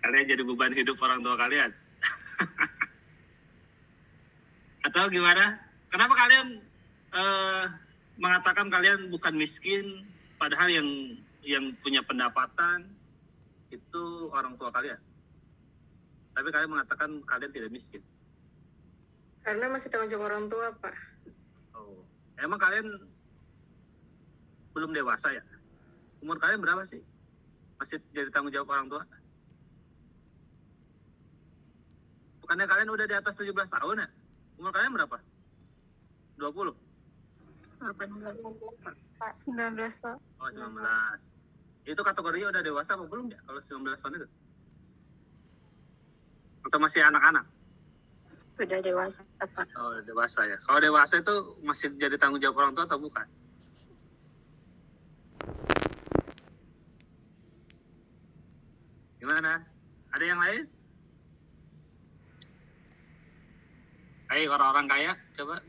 Kalian jadi beban hidup orang tua kalian. Atau gimana? Kenapa kalian mengatakan kalian bukan miskin, padahal yang punya pendapatan itu orang tua kalian? Tapi kalian mengatakan kalian tidak miskin. Karena masih tanggung jawab orang tua, Pak. Oh, emang kalian belum dewasa ya? Umur kalian berapa sih? Masih jadi tanggung jawab orang tua? Bukannya kalian udah di atas 17 tahun ya? Umur kalian berapa? 20? 18, Pak. 19, Pak. Oh, 19. Itu kategorinya udah dewasa apa belum ya? Kalau 19 tahun itu? Atau masih anak-anak? Sudah dewasa, Pak. Oh, dewasa ya. Kalau dewasa itu masih jadi tanggung jawab orang tua atau bukan? Gimana? Ada yang lain? Hai orang-orang kaya, coba.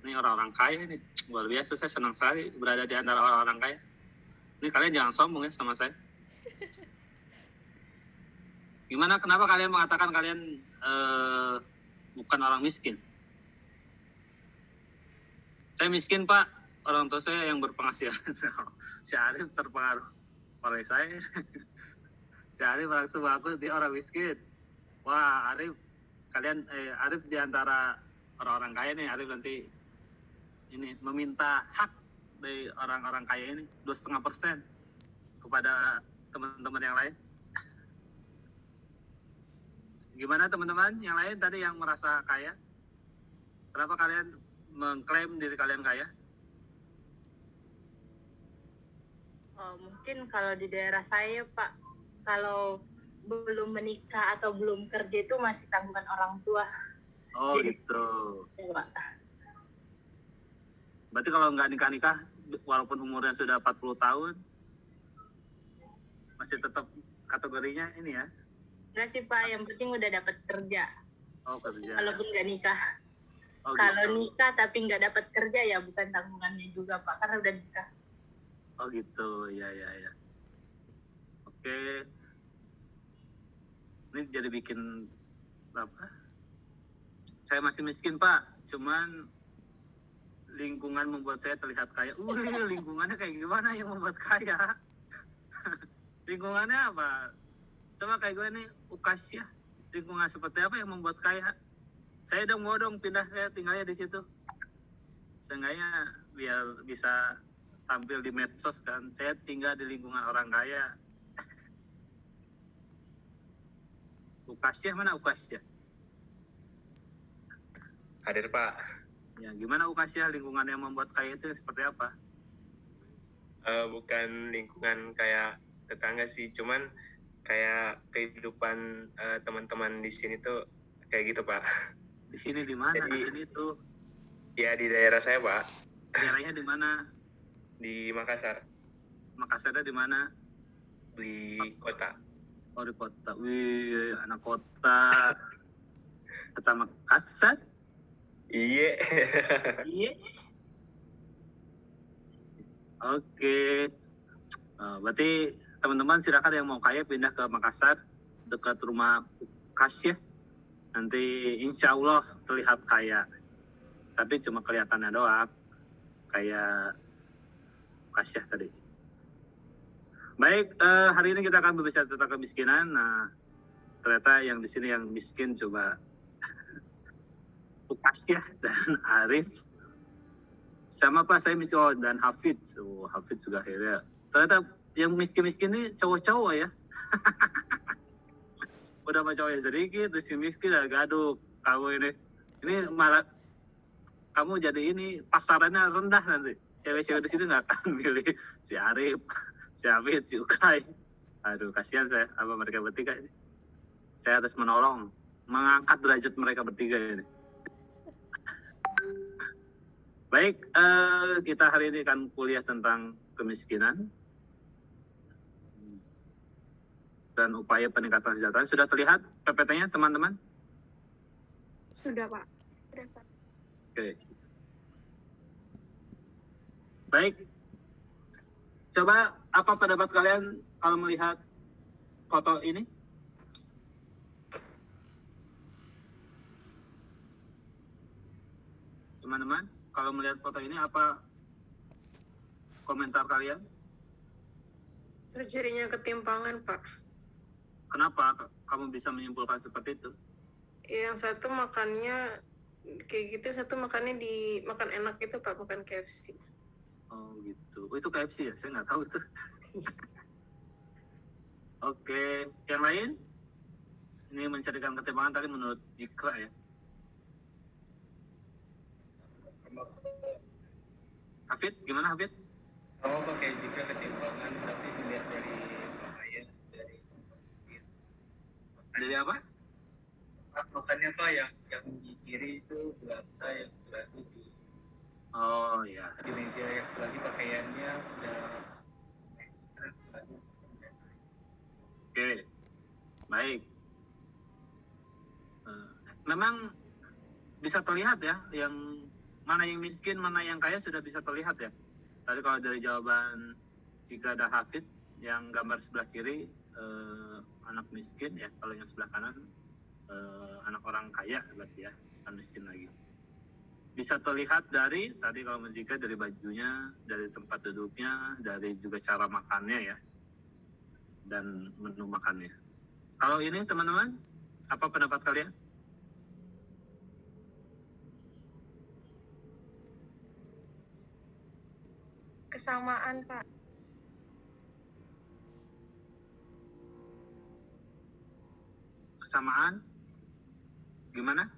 Ini orang-orang kaya nih. Luar biasa, saya senang sekali berada di antara orang-orang kaya. Ini kalian jangan sombong ya sama saya. Gimana, kenapa kalian mengatakan kalian bukan orang miskin? Saya miskin, Pak. Orang tua saya yang berpenghasilan. Si Arif terpengaruh oleh saya. Si Arif langsung aku dia orang miskin. Wah, Arif Arif di antara orang-orang kaya nih. Arif nanti ini meminta hak dari orang-orang kaya ini 2,5% kepada teman-teman yang lain. Gimana teman-teman yang lain tadi yang merasa kaya? Kenapa kalian mengklaim diri kalian kaya? Mungkin kalau di daerah saya, Pak, kalau belum menikah atau belum kerja itu masih tanggungan orang tua. Oh Jadi, gitu. ya, Pak. Berarti kalau nggak nikah-nikah, walaupun umurnya sudah 40 tahun, masih tetap kategorinya ini ya? Nggak sih, Pak, yang penting udah dapat kerja. Oh, kerja. Walaupun nggak nikah. Oh, Kalau gitu. nikah tapi nggak dapat kerja ya bukan tanggungannya juga, Pak, karena udah nikah. Oh gitu, ya. Oke. Ini jadi bikin apa? Saya masih miskin, Pak. Cuman lingkungan membuat saya terlihat kaya. Lingkungannya kayak gimana yang membuat kaya? Lingkungannya apa? Coba kayak gue nih, UKAS ya. Lingkungan seperti apa yang membuat kaya? Saya mau pindah, saya tinggalnya di situ. Seenggaknya biar bisa tampil di medsos kan. Saya tinggal di lingkungan orang kaya. UKAS mana UKAS ya? Hadir, Pak. Ya, gimana UKAS lingkungan yang membuat kaya itu seperti apa? Bukan lingkungan kayak tetangga sih, cuman kayak kehidupan teman-teman di sini tuh kayak gitu, Pak. Di sini di mana? Jadi, di sini tuh? Ya di daerah saya, Pak. Daerahnya di mana? Di Makassar. Makassarnya di mana? Di kota. Oh, di kota. Wih, anak kota. Kota Makassar? Iya. Iya. Oke. Berarti teman-teman silakan yang mau kaya pindah ke Makassar dekat rumah UKAS ya. Nanti insya Allah terlihat kaya. Tapi cuma kelihatannya doang. Kayak UKAS ya tadi. Baik, hari ini kita akan berbicara tentang kemiskinan. Nah, ternyata yang di sini yang miskin coba UKAS ya dan Arif. Sama Pak, saya miskin dan Hafid. Hafid juga akhirnya. Ternyata yang miskin-miskin ini cowok-cowok ya. Udah sama cowok yang sedikit, miskin dan gaduh. Kamu ini malah kamu jadi ini pasarannya rendah nanti. Cewek-cewek di sini nggak akan milih si Arif, si Hafid, si Ukay. Aduh, kasihan saya sama mereka bertiga ini. Saya harus menolong, mengangkat derajat mereka bertiga ini. Baik, kita hari ini akan kuliah tentang kemiskinan dan upaya peningkatan kesejahteraan. Sudah terlihat PPT-nya, teman-teman? Sudah, Pak. Sudah, Pak. Oke. Baik. Coba apa pendapat kalian kalau melihat foto ini? Teman-teman, kalau melihat foto ini apa komentar kalian? Terjadinya ketimpangan, Pak. Kenapa kamu bisa menyimpulkan seperti itu? Yang satu makannya kayak gitu, satu makannya di makan enak itu, Pak, makan KFC. Oh gitu. Oh, itu KFC ya? Saya nggak tahu itu. Oke, yang lain? Ini mencarikan ketimpangan tadi menurut Jikra ya. Hafid, gimana Hafid? Sama pakai juga ketimpangan, tapi dilihat dari bahaya dari Dari apa? makannya Pak yang di kiri itu belakang, yang sebelah itu Oh ya. di meja yang sebelah ini pakaiannya udah Oke, baik. Memang bisa terlihat ya, yang mana yang miskin, mana yang kaya sudah bisa terlihat ya. Tadi kalau dari jawaban jika ada Hafid, yang gambar sebelah kiri anak miskin ya, kalau yang sebelah kanan anak orang kaya berarti ya, bukan miskin lagi. Bisa terlihat dari tadi kalau Jika dari bajunya, dari tempat duduknya, dari juga cara makannya ya, dan menu makannya. Kalau ini teman-teman, apa pendapat kalian? Kesamaan, Pak. Kesamaan? Gimana?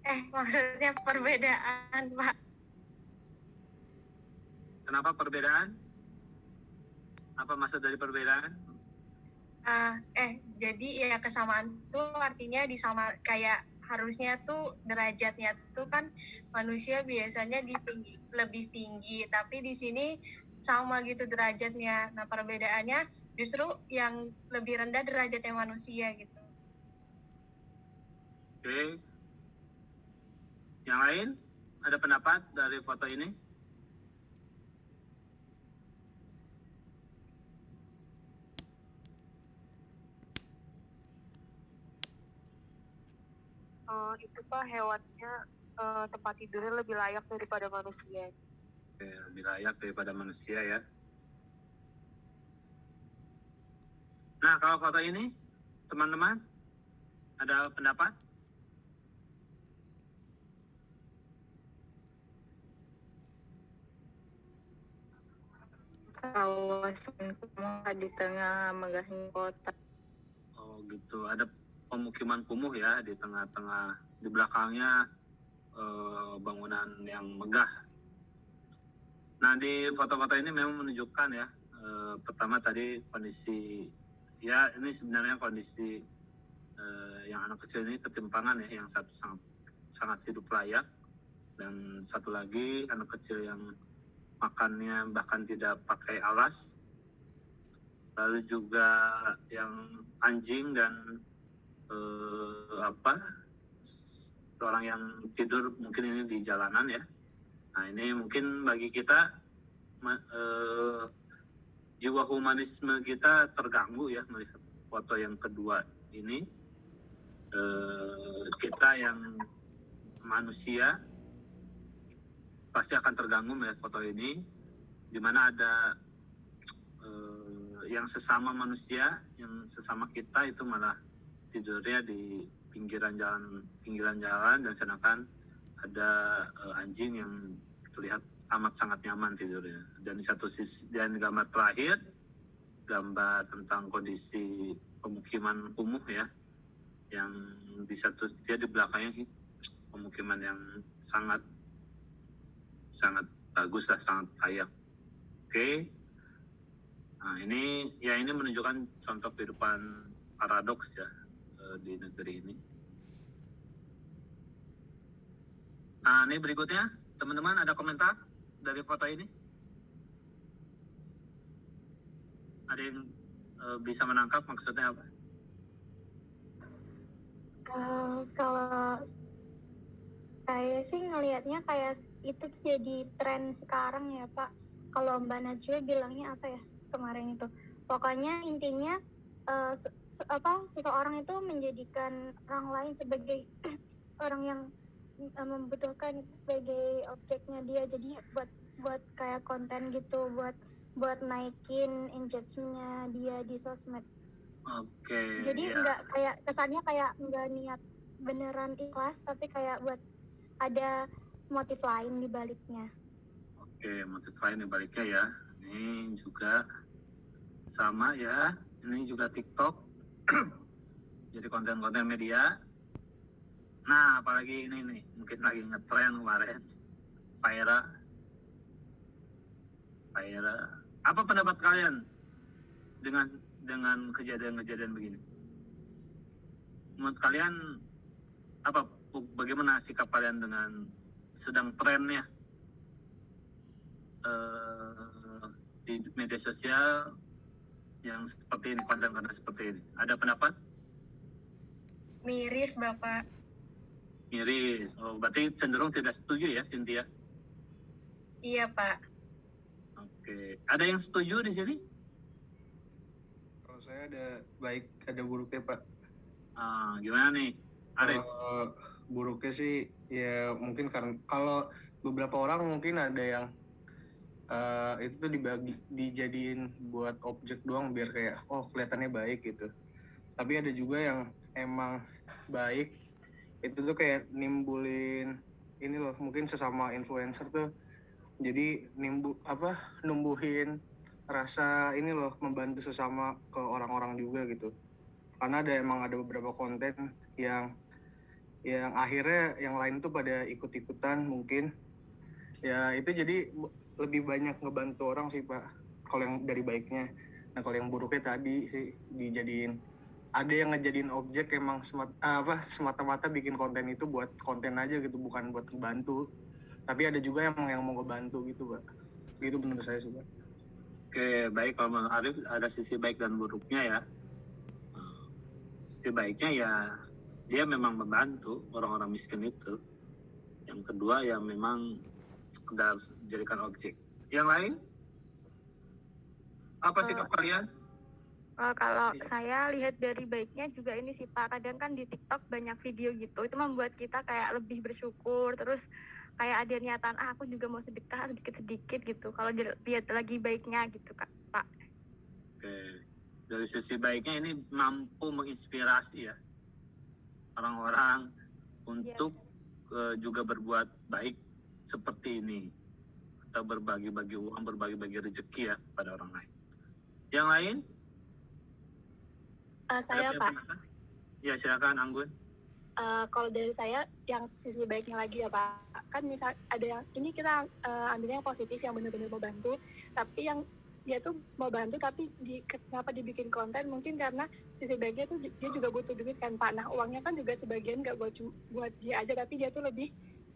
Maksudnya perbedaan, Pak. Kenapa perbedaan? Apa maksud dari perbedaan? Jadi ya kesamaan tuh artinya disama, kayak harusnya tuh derajatnya tuh kan manusia biasanya lebih tinggi, tapi di sini sama gitu derajatnya. Nah, perbedaannya justru yang lebih rendah derajatnya manusia gitu. Oke. Yang lain ada pendapat dari foto ini? Itu Pak, hewannya tempat tidurnya lebih layak daripada manusia. Oke, lebih layak daripada manusia ya. Nah, kalau foto ini, teman-teman, ada pendapat? Kawasan kumuh di tengah megahnya kota. Oh gitu, ada pemukiman kumuh ya di tengah-tengah, di belakangnya bangunan yang megah. Nah, di foto-foto ini memang menunjukkan ya, pertama tadi kondisi, ya ini sebenarnya kondisi yang anak kecil ini ketimpangan ya, yang satu sangat hidup layak, dan satu lagi anak kecil yang makannya bahkan tidak pakai alas, lalu juga yang anjing dan seorang yang tidur mungkin ini di jalanan ya. Nah, ini mungkin bagi kita jiwa humanisme kita terganggu ya melihat foto yang kedua ini. Kita yang manusia pasti akan terganggu melihat foto ini, di mana ada yang sesama manusia, yang sesama kita itu malah tidurnya di pinggiran jalan, dan sedangkan ada anjing yang terlihat amat sangat nyaman tidurnya. Dan di satu sisi, dan gambar terakhir, gambar tentang kondisi pemukiman kumuh ya, yang di satu dia di belakangnya pemukiman yang sangat bagus lah, sangat layak. Oke. Nah, ini menunjukkan contoh kehidupan paradoks ya di negeri ini. Nah, ini berikutnya, teman-teman ada komentar dari foto ini? Ada yang bisa menangkap maksudnya apa? Kalau saya sih ngelihatnya kayak itu tuh jadi tren sekarang ya Pak. Kalau Mbak Najwa bilangnya apa ya kemarin itu, Pokoknya intinya seseorang itu menjadikan orang lain sebagai orang yang membutuhkan itu sebagai objeknya dia, jadi buat kayak konten gitu, buat naikin engagementnya dia di sosmed. Oke. Jadi Ya. nggak kayak kesannya kayak nggak niat beneran ikhlas, tapi kayak buat ada motif lain di baliknya. Oke, motif lain di baliknya ya. Ini juga sama ya. Ini juga TikTok. Jadi konten-konten media. Nah, apalagi ini nih, mungkin lagi ngetren kemarin. Faira. Apa pendapat kalian dengan kejadian-kejadian begini? Menurut kalian apa? Bagaimana sikap kalian dengan sedang trennya di media sosial yang seperti ini, konten-konten seperti ini? Ada pendapat? Miris Bapak. Miris. Oh, berarti cenderung tidak setuju ya, Cynthia? Iya Pak. Oke. Ada yang setuju di sini? Kalau saya ada baik, ada buruknya Pak. Gimana nih, Arif? Buruknya sih ya mungkin karena kalau beberapa orang mungkin ada yang itu tuh dijadiin buat objek doang biar kayak kelihatannya baik gitu. Tapi ada juga yang emang baik, itu tuh kayak nimbulin ini loh, mungkin sesama influencer tuh jadi numbuhin rasa ini loh, membantu sesama ke orang-orang juga gitu. Karena emang ada beberapa konten yang akhirnya yang lain tuh pada ikut-ikutan mungkin. Ya itu jadi lebih banyak ngebantu orang sih Pak, kalau yang dari baiknya. Nah kalau yang buruknya tadi sih ada yang ngejadiin objek emang semata-mata bikin konten itu buat konten aja gitu, bukan buat ngebantu. Tapi ada juga yang mau ngebantu gitu Pak. Gitu menurut saya sih Pak. Oke, baik. Kalau menurut Arif ada sisi baik dan buruknya ya. Sisi baiknya ya dia memang membantu orang-orang miskin itu. Yang kedua ya memang sekedar jadikan objek. Yang lain? Apa sikap kalian? Kalau saya lihat dari baiknya juga ini sih Pak, kadang kan di TikTok banyak video gitu, itu membuat kita kayak lebih bersyukur, terus kayak ada niatan aku juga mau sedekah sedikit-sedikit gitu, kalau dilihat lagi baiknya gitu Pak. Oke. Dari sisi baiknya ini mampu menginspirasi ya orang-orang untuk juga berbuat baik seperti ini, atau berbagi-bagi uang, berbagi-bagi rezeki ya pada orang lain. Yang lain? Saya Pak, ya silakan Anggun. kalau dari saya yang sisi baiknya lagi ya Pak, kan misal ada yang ini kita ambilnya yang positif, yang benar-benar mau bantu, tapi yang dia tuh mau bantu tapi kenapa dibikin konten, mungkin karena sisi baiknya tuh dia juga butuh duit kan Pak. Nah uangnya kan juga sebagian nggak buat dia aja, tapi dia tuh lebih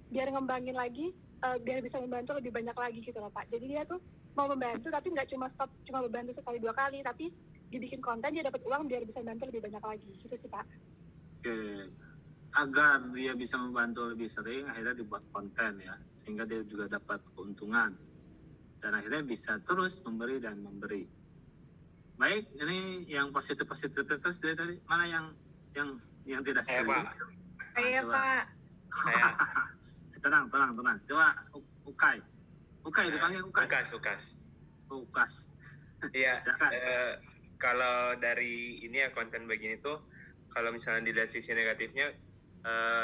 biar ngembangin lagi, biar bisa membantu lebih banyak lagi gitu loh Pak. Jadi dia tuh mau membantu tapi nggak cuma membantu sekali 2 kali, tapi dibikin konten dia dapat uang biar bisa bantu lebih banyak lagi gitu sih Pak. Oke. Agar dia bisa membantu lebih sering, akhirnya dibuat konten ya, sehingga dia juga dapat keuntungan dan akhirnya bisa terus memberi dan memberi. Baik, ini yang positif terus dari mana yang tidak Saya setuju? Pak. Saya Pak. Saya tenang. Coba Ukay dipanggil Ukay. Ukas. Iya. Kalau dari ini ya konten begini tuh, kalau misalnya dilihat sisi negatifnya,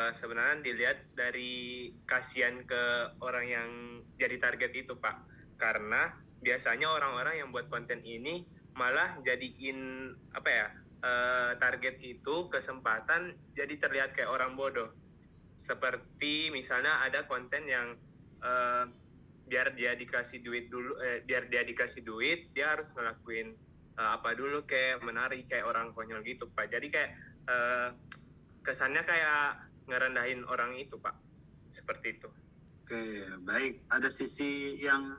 sebenarnya dilihat dari kasihan ke orang yang jadi target itu Pak. Karena biasanya orang-orang yang buat konten ini malah jadiin target itu kesempatan jadi terlihat kayak orang bodoh. Seperti misalnya ada konten yang biar dia dikasih duit dia harus ngelakuin apa dulu, kayak menari kayak orang konyol gitu Pak. Jadi kayak kesannya kayak ngerendahin orang itu Pak, seperti itu. Oke, baik. Ada sisi yang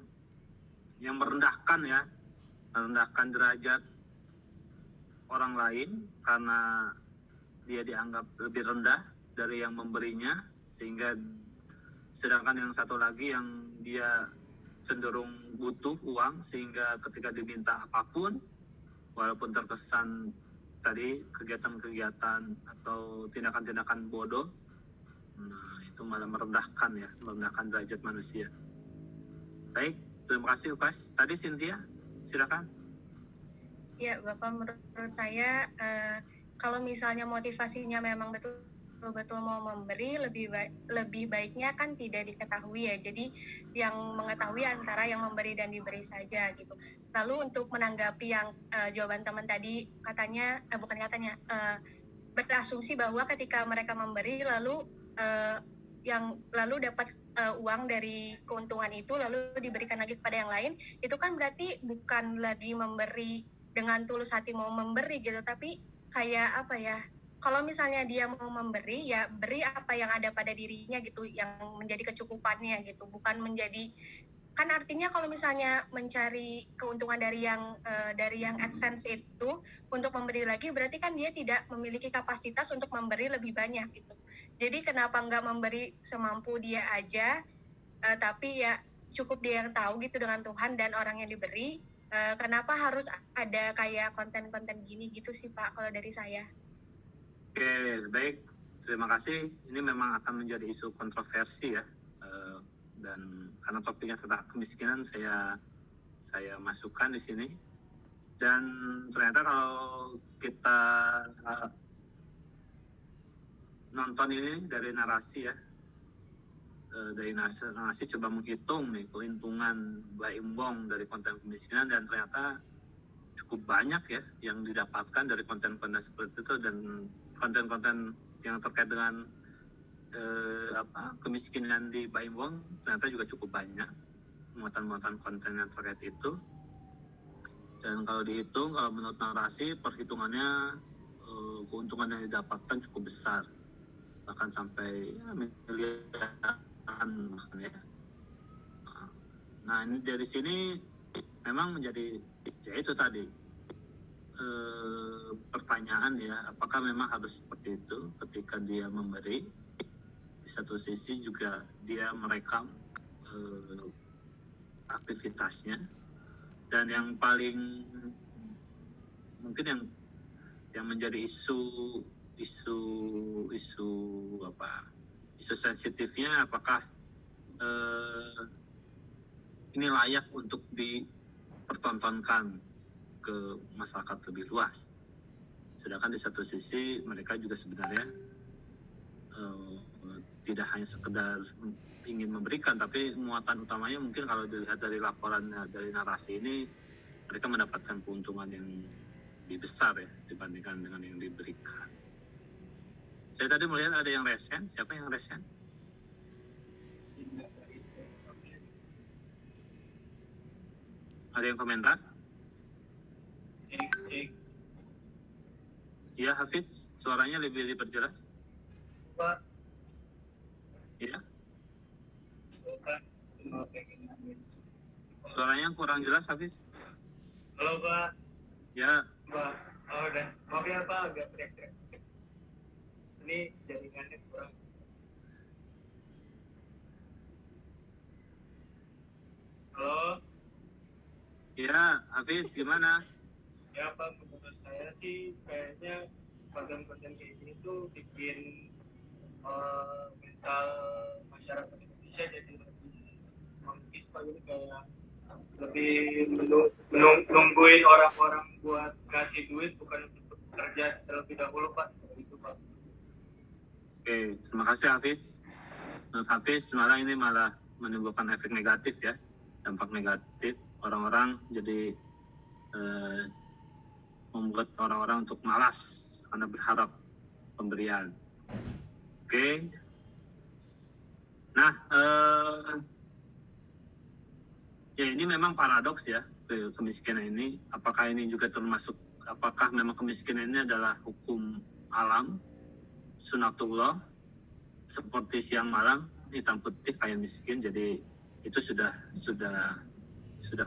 merendahkan ya, merendahkan derajat orang lain karena dia dianggap lebih rendah dari yang memberinya, sehingga sedangkan yang satu lagi yang dia cenderung butuh uang, sehingga ketika diminta apapun walaupun terkesan tadi kegiatan-kegiatan atau tindakan-tindakan bodoh, nah itu malah merendahkan derajat manusia. Baik, terima kasih Upas. Tadi Cynthia, silakan. Ya, Bapak, menurut saya kalau misalnya motivasinya memang betul-betul mau memberi, lebih baiknya kan tidak diketahui ya. Jadi yang mengetahui antara yang memberi dan diberi saja gitu. Lalu untuk menanggapi yang jawaban teman tadi, berasumsi bahwa ketika mereka memberi lalu dapat uang dari keuntungan itu lalu diberikan lagi kepada yang lain, itu kan berarti bukan lagi memberi dengan tulus hati mau memberi gitu, tapi kayak apa ya, kalau misalnya dia mau memberi ya beri apa yang ada pada dirinya gitu, yang menjadi kecukupannya gitu, bukan menjadi, kan artinya kalau misalnya mencari keuntungan dari yang AdSense itu untuk memberi lagi, berarti kan dia tidak memiliki kapasitas untuk memberi lebih banyak gitu. Jadi kenapa nggak memberi semampu dia aja, tapi ya cukup dia yang tahu gitu dengan Tuhan dan orang yang diberi. Kenapa harus ada kayak konten-konten gini gitu sih Pak, kalau dari saya. Oke, baik. Terima kasih. Ini memang akan menjadi isu kontroversi ya. Dan karena topiknya tentang kemiskinan, saya masukkan di sini. Dan ternyata kalau kita nonton ini dari narasi ya, dari narasi coba menghitung nih keuntungan Baimbong dari konten kemiskinan, dan ternyata cukup banyak ya yang didapatkan dari konten-konten seperti itu, dan konten-konten yang terkait dengan kemiskinan di Baimbong ternyata juga cukup banyak muatan-muatan konten yang terkait itu. Dan kalau dihitung, kalau menurut narasi, perhitungannya keuntungan yang didapatkan cukup besar, bahkan sampai miliaran bahkan ya. Nah ini dari sini memang menjadi ya itu tadi pertanyaan ya, apakah memang harus seperti itu ketika dia memberi. Di satu sisi juga dia merekam aktivitasnya, dan yang paling mungkin yang menjadi isu sensitifnya, apakah ini layak untuk dipertontonkan ke masyarakat lebih luas. Sedangkan di satu sisi mereka juga sebenarnya tidak hanya sekedar ingin memberikan, tapi muatan utamanya mungkin kalau dilihat dari laporan dari narasi ini, mereka mendapatkan keuntungan yang lebih besar ya dibandingkan dengan yang diberikan. Saya tadi melihat ada yang resen. Siapa yang resen? Ada yang komentar? Iya, Hafiz, suaranya lebih diperjelas. Pak. Iya. Suaranya kurang jelas, Hafiz. Halo Pak. Ya. Pak. Oh udah. Maaf ya Pak, agak teriak-teriak. Ini jaringannya kurang. Halo. Ya, Hafiz, gimana? Ya Pak, menurut saya sih kayaknya konten-konten kayak gini tuh bikin mental masyarakat Indonesia jadi lebih mengkis Pak, jadi kayak lebih nungguin orang-orang buat kasih duit bukan untuk kerja terlebih dahulu Pak, itu Pak. Oke, terima kasih Hafiz. Menurut Hafiz malah ini menimbulkan efek negatif ya, dampak negatif. Orang-orang jadi membuat orang-orang untuk malas karena berharap pemberian. Oke. Nah, ya ini memang paradoks ya, kemiskinan ini. Apakah ini juga termasuk, apakah memang kemiskinan ini adalah hukum alam, sunatullah, seperti siang malam, hitam putih kayak miskin. Jadi itu sudah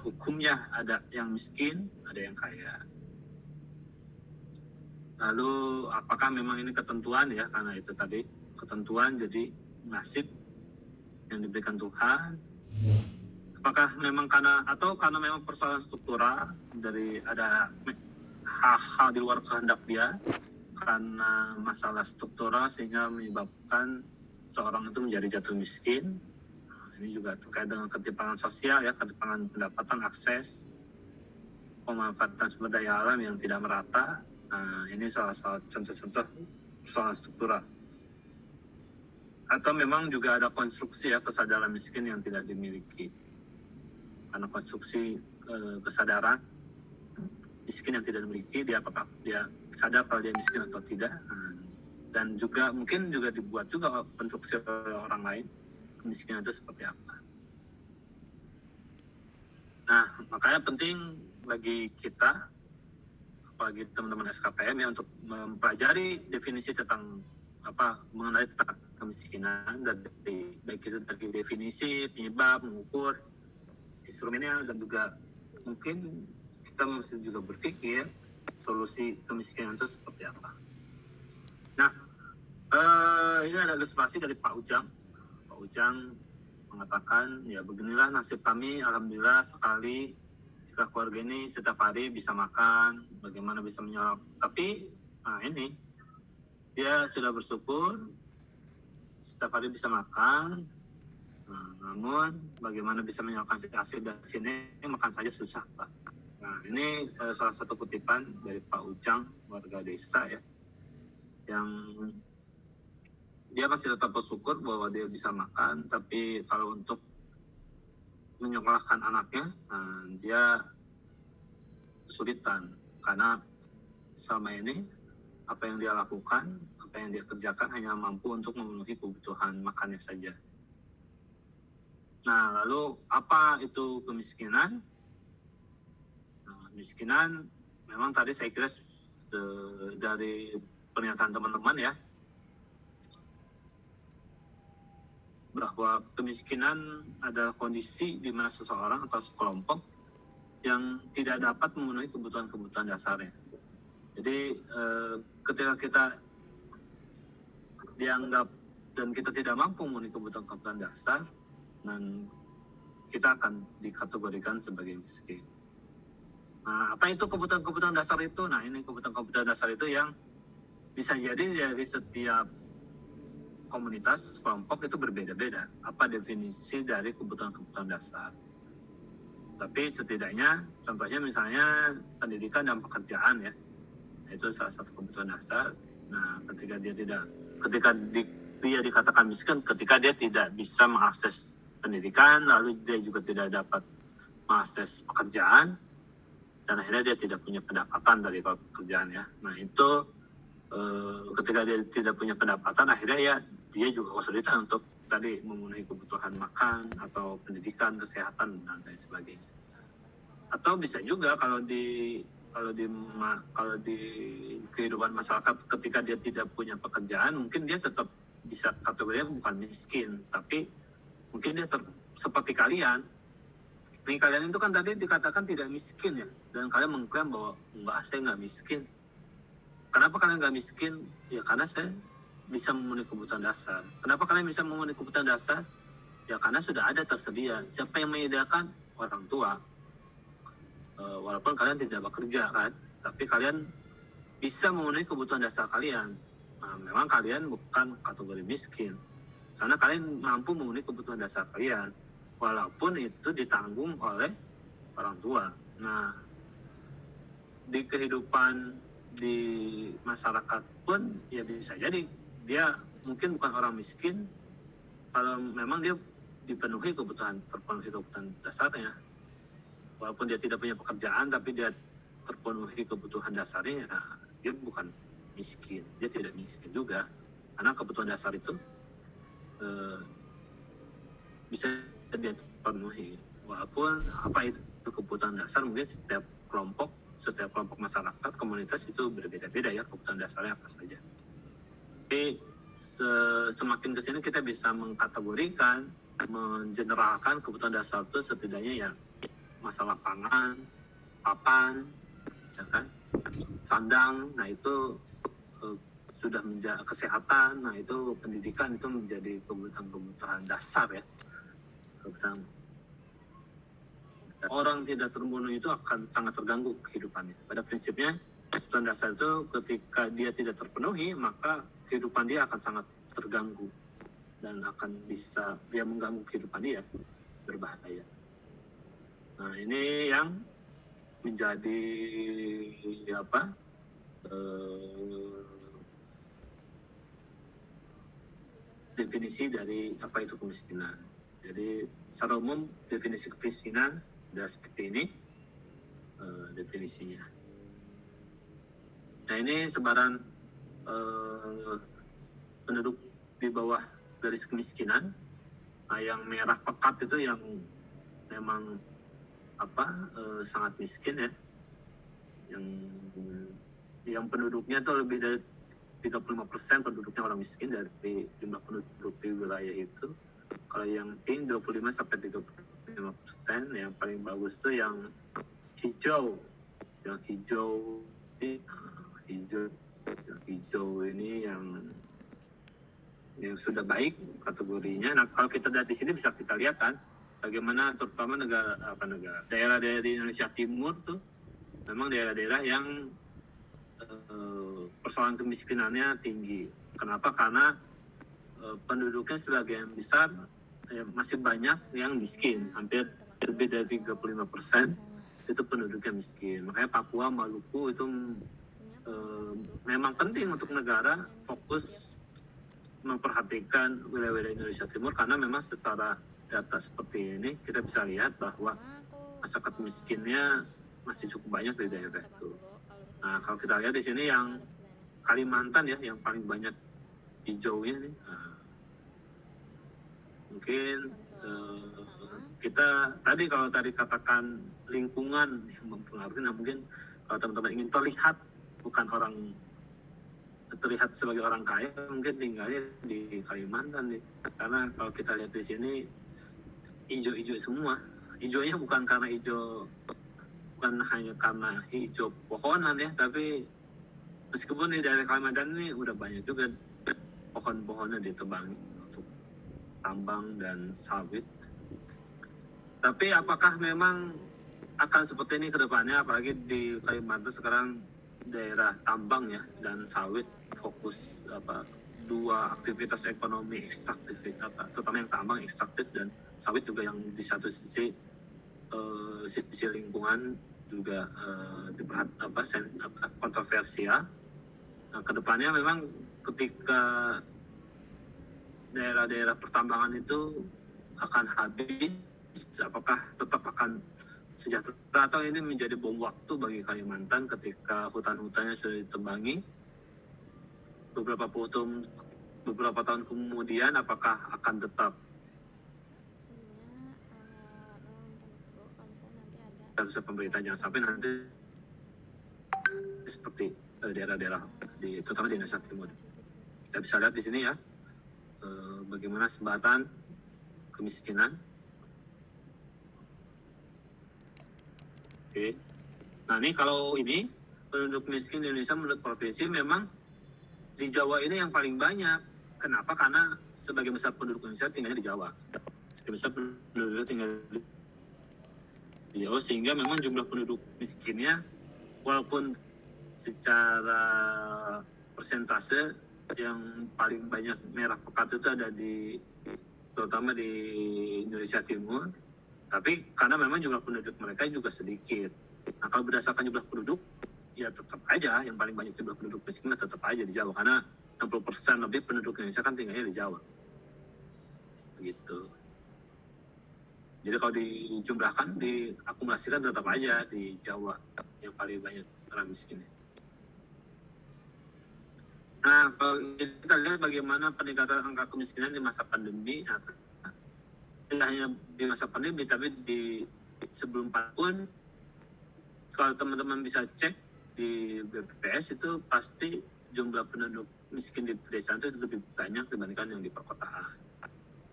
hukumnya, ada yang miskin, ada yang kaya. Lalu apakah memang ini ketentuan ya, karena itu tadi ketentuan, jadi nasib yang diberikan Tuhan. Apakah memang karena memang persoalan struktural, dari ada hal-hal di luar kehendak dia karena masalah struktural sehingga menyebabkan seorang itu menjadi jatuh miskin. Nah, ini juga terkait dengan ketimpangan sosial ya, ketimpangan pendapatan, akses, pemanfaatan sumber daya alam yang tidak merata. Nah, ini salah satu contoh-contoh persoalan struktural. Atau memang juga ada konstruksi ya kesadaran miskin yang tidak dimiliki. Karena konstruksi kesadaran miskin yang tidak dimiliki, dia apakah dia sadar kalau dia miskin atau tidak. Dan juga mungkin juga dibuat juga konstruksi oleh orang lain kemiskinan itu seperti apa. Nah, makanya penting bagi kita, apalagi teman-teman SKPM ya, untuk mempelajari definisi tentang mengenai tentang kemiskinan, dari baik itu dari definisi, penyebab, mengukur, instrumennya, dan juga mungkin kita mesti juga berpikir solusi kemiskinan itu seperti apa. Nah, ini ada ilustrasi dari Pak Ujang. Pak Ujang mengatakan, ya beginilah nasib kami, alhamdulillah sekali jika keluarga ini setiap hari bisa makan, bagaimana bisa menyolok. Tapi, nah ini, dia sudah bersyukur setiap hari bisa makan, namun bagaimana bisa menyalakan hasil dari sini, makan saja susah, Pak. Nah, ini salah satu kutipan dari Pak Ujang, warga desa ya, yang dia masih tetap bersyukur bahwa dia bisa makan, tapi kalau untuk menyekolahkan anaknya, dia kesulitan karena selama ini apa yang dia lakukan, apa yang dia kerjakan hanya mampu untuk memenuhi kebutuhan makannya saja. Nah, lalu apa itu kemiskinan? Nah, kemiskinan memang tadi saya kira dari pernyataan teman-teman ya, bahwa kemiskinan adalah kondisi di mana seseorang atau sekelompok yang tidak dapat memenuhi kebutuhan-kebutuhan dasarnya. Jadi ketika kita dianggap dan kita tidak mampu memenuhi kebutuhan-kebutuhan dasar, dan kita akan dikategorikan sebagai miskin. Nah, apa itu kebutuhan-kebutuhan dasar itu? Nah, ini kebutuhan-kebutuhan dasar itu yang bisa jadi dari setiap komunitas, kelompok itu berbeda-beda. Apa definisi dari kebutuhan-kebutuhan dasar? Tapi setidaknya, contohnya misalnya pendidikan dan pekerjaan ya, itu salah satu kebutuhan dasar. Nah, ketika dia dikatakan miskin, ketika dia tidak bisa mengakses pendidikan, lalu dia juga tidak dapat mengakses pekerjaan, dan akhirnya dia tidak punya pendapatan dari pekerjaan ya. Nah, itu ketika dia tidak punya pendapatan, akhirnya ya dia juga kesulitan untuk tadi memenuhi kebutuhan makan atau pendidikan, kesehatan, dan lain sebagainya. Atau bisa juga kalau di kehidupan masyarakat, ketika dia tidak punya pekerjaan, mungkin dia tetap bisa kategorinya bukan miskin, tapi mungkin dia seperti kalian. Nih, kalian itu kan tadi dikatakan tidak miskin ya, dan kalian mengklaim bahwa enggak, saya nggak miskin. Kenapa kalian nggak miskin? Ya karena saya bisa memenuhi kebutuhan dasar. Kenapa kalian bisa memenuhi kebutuhan dasar? Ya karena sudah ada tersedia. Siapa yang menyediakan? Orang tua. Walaupun kalian tidak bekerja kan, tapi kalian bisa memenuhi kebutuhan dasar kalian. Nah, memang kalian bukan kategori miskin, karena kalian mampu memenuhi kebutuhan dasar kalian, walaupun itu ditanggung oleh orang tua. Nah, di kehidupan di masyarakat pun ya bisa jadi dia mungkin bukan orang miskin kalau memang dia terpenuhi kebutuhan dasarnya. Walaupun dia tidak punya pekerjaan, tapi dia terpenuhi kebutuhan dasarnya, nah, dia bukan miskin, dia tidak miskin juga, karena kebutuhan dasar itu bisa dia terpenuhi. Walaupun apa itu kebutuhan dasar, mungkin setiap kelompok masyarakat, komunitas itu berbeda-beda ya kebutuhan dasarnya apa saja. Tapi semakin kesini kita bisa mengkategorikan, mengeneralkan kebutuhan dasar itu setidaknya ya masalah pangan, papan, ya kan, sandang, nah itu sudah menjadi kesehatan, nah itu pendidikan, itu menjadi kebutuhan dasar ya. Kebutuhan orang tidak terpenuhi itu akan sangat terganggu kehidupannya. Pada prinsipnya kebutuhan dasar itu ketika dia tidak terpenuhi, maka kehidupan dia akan sangat terganggu dan akan bisa dia mengganggu kehidupan dia, berbahaya. Nah, ini yang menjadi definisi dari apa itu kemiskinan. Jadi secara umum definisi kemiskinan adalah seperti ini definisinya. Nah, ini sebaran penduduk di bawah garis kemiskinan. Nah, yang merah pekat itu yang memang sangat miskin ya, yang penduduknya tuh lebih dari 35% penduduknya orang miskin dari jumlah penduduk di wilayah itu. Kalau yang pink 25-35%, yang paling bagus tuh yang hijau. Yang hijau ini yang sudah baik kategorinya. Nah, kalau kita lihat di sini bisa kita lihat kan bagaimana terutama daerah-daerah di Indonesia Timur tuh memang daerah-daerah yang persoalan kemiskinannya tinggi. Kenapa? Karena penduduknya sebagian besar masih banyak yang miskin, hampir lebih dari 35% itu penduduknya miskin. Makanya Papua, Maluku itu memang penting untuk negara fokus memperhatikan wilayah-wilayah Indonesia Timur, karena memang secara data seperti ini kita bisa lihat bahwa masyarakat miskinnya masih cukup banyak di daerah itu. Nah, kalau kita lihat di sini yang Kalimantan ya, yang paling banyak hijaunya nih. Mungkin kita kalau tadi katakan lingkungan yang mempengaruhi, nah mungkin kalau teman-teman ingin terlihat sebagai orang kaya, mungkin tinggalnya di Kalimantan nih. Karena kalau kita lihat di sini hijau-hijau semua. Hijaunya bukan hanya karena hijau pohonan ya, tapi meskipun di daerah Kalimantan ini udah banyak juga pohon-pohonnya ditebangi untuk tambang dan sawit. Tapi apakah memang akan seperti ini ke depannya, apalagi di Kalimantan sekarang daerah tambang ya dan sawit, fokus dua aktivitas ekonomi ekstraktif, terutama yang tambang ekstraktif dan sawit juga yang di satu sisi lingkungan juga kontroversial. Nah, kedepannya memang ketika daerah-daerah pertambangan itu akan habis, apakah tetap akan sejahtera atau ini menjadi bom waktu bagi Kalimantan ketika hutan-hutannya sudah ditebangi beberapa tahun kemudian, apakah akan tetap harusnya pemerintah jangan sampai nanti seperti daerah-daerah terutama di Indonesia Timur. Kita bisa lihat di sini ya bagaimana sebaran kemiskinan. Oke. Nah, ini kalau ini penduduk miskin di Indonesia menurut provinsi memang di Jawa ini yang paling banyak. Kenapa? Karena sebagian besar penduduk Indonesia tinggalnya di Jawa. Sebagian besar penduduk tinggal di Jawa, sehingga memang jumlah penduduk miskinnya walaupun secara persentase yang paling banyak merah pekat itu ada terutama di Indonesia Timur, tapi karena memang jumlah penduduk mereka juga sedikit. Nah, kalau berdasarkan jumlah penduduk ya tetap aja yang paling banyak jumlah penduduk miskin tetap aja di Jawa, karena 60% lebih penduduk Indonesia kan tinggalnya di Jawa gitu. Jadi kalau dijumlahkan, diakumulasikan tetap aja di Jawa yang paling banyak orang miskin. Nah, kalau kita lihat bagaimana peningkatan angka kemiskinan di masa pandemi, tidak hanya di masa pandemi, tapi di sebelum pun, kalau teman-teman bisa cek di BPS itu pasti jumlah penduduk miskin di pedesaan itu lebih banyak dibandingkan yang di perkotaan.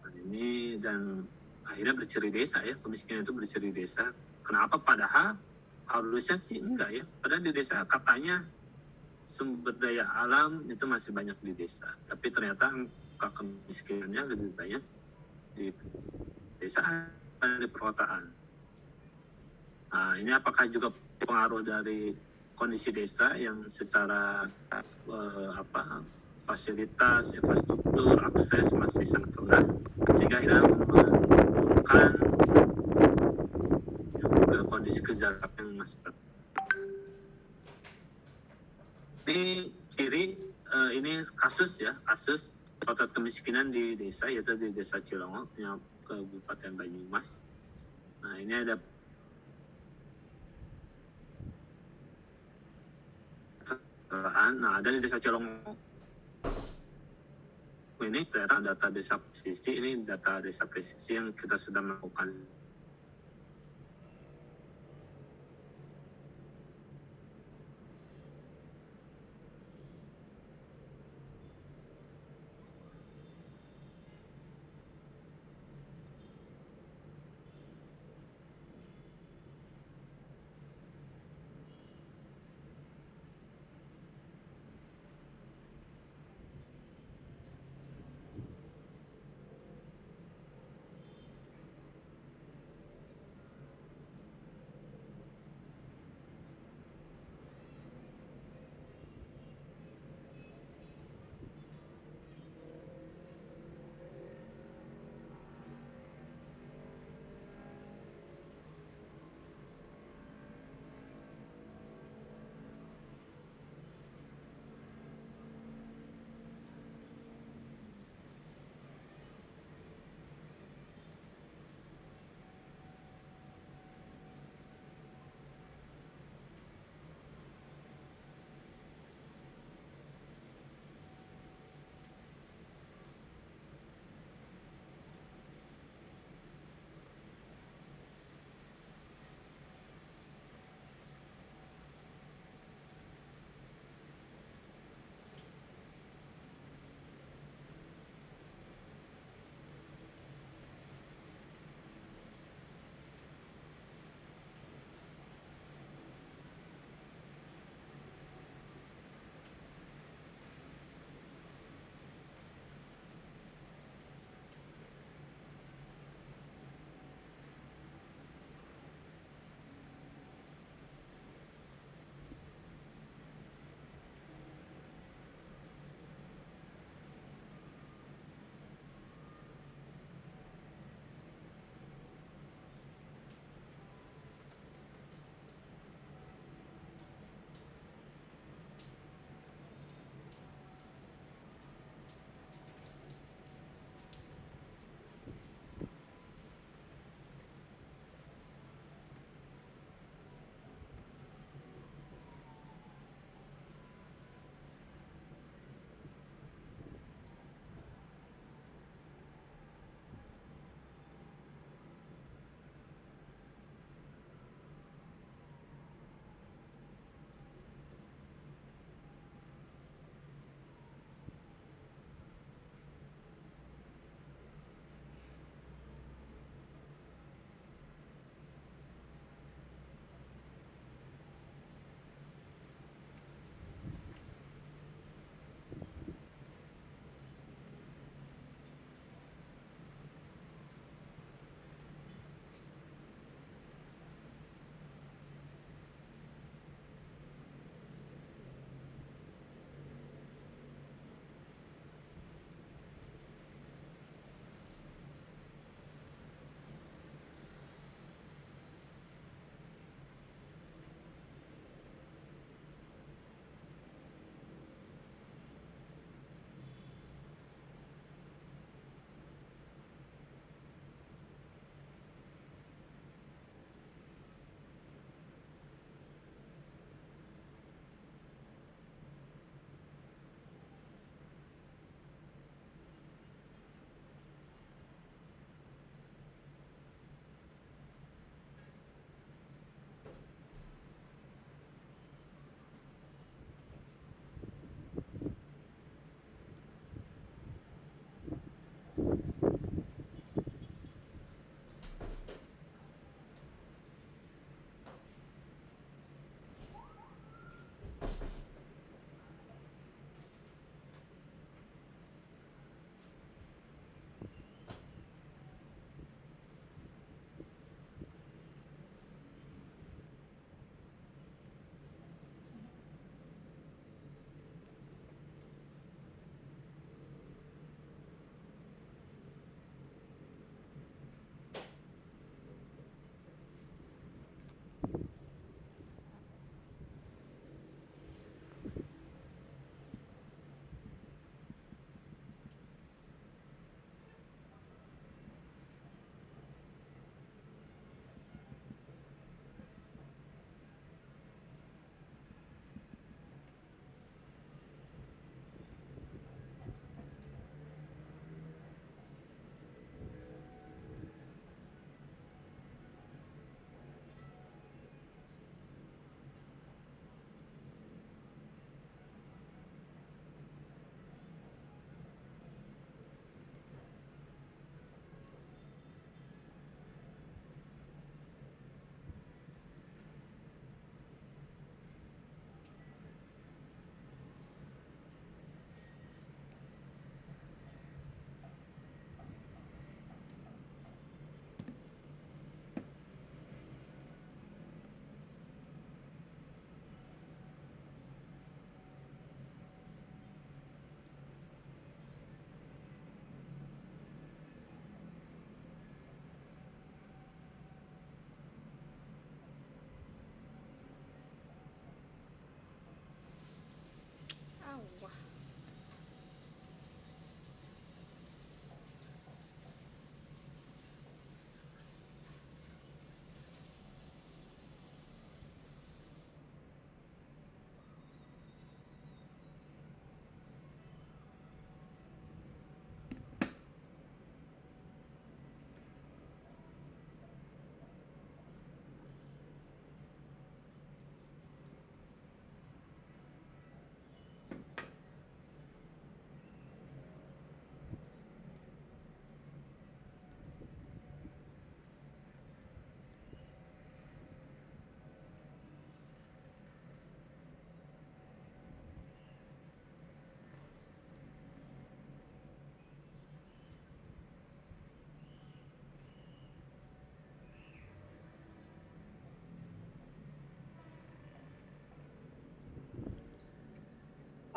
Nah, ini dan akhirnya berciri desa ya, kemiskinan itu berciri desa. Kenapa? Padahal harusnya sih enggak ya. Padahal di desa katanya sumber daya alam itu masih banyak di desa, tapi ternyata angka kemiskinannya lebih banyak di desa dan di perkotaan. Nah, ini apakah juga pengaruh dari kondisi desa yang secara fasilitas, infrastruktur, akses masih sangat rendah, sehingga tidak menimbulkan kondisi kejahatan yang masih rendah. Ini ciri ini kasus potret kemiskinan di desa, yaitu di Desa Cilongo, yang Kabupaten Banyumas. Nah, ini ada ada di Desa Cilongo. Ini ternyata data desa presisi, ini data desa presisi yang kita sudah melakukan.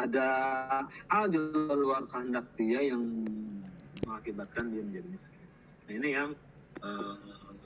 ada hal di luar kehendak dia yang mengakibatkan dia menjadi miskin. Nah, ini yang